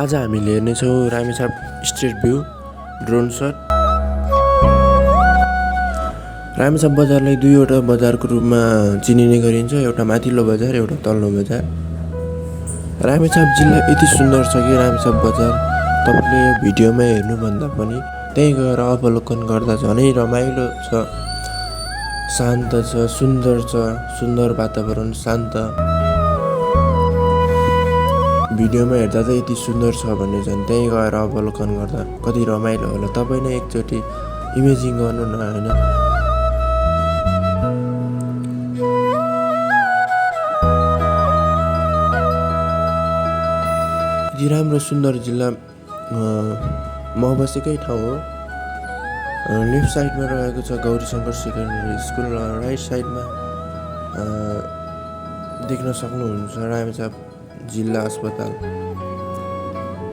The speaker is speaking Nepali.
आज हामीले हेर्नेछौँ रामेछाप स्ट्रिट भ्यू ड्रोन सट। रामेछाप बजारलाई दुईवटा बजारको रूपमा चिनिने गरिन्छ, एउटा माथिल्लो बजार, एउटा तल्लो बजार। रामेछाप जिल्ला यति सुन्दर छ कि रामेछाप बजार तपाईँले भिडियोमा हेर्नुभन्दा पनि त्यहीँ गएर अवलोकन गर्दा झनै रमाइलो छ, शान्त छ, सुन्दर वातावरण, शान्त। भिडियोमा हेर्दा त यति सुन्दर छ भने झन् त्यहीँ गएर अवलोकन गर्दा कति रमाइलो होला। तपाईँ नै एकचोटि इमेजिन गर्नु न, होइन? यति राम्रो सुन्दर जिल्ला म बसेकै ठाउँ हो। लेफ्ट साइडमा रहेको छ Gauri Shankar secondary school, right साइडमा देख्न सक्नुहुन्छ रामेछाप जिल्ला अस्पताल।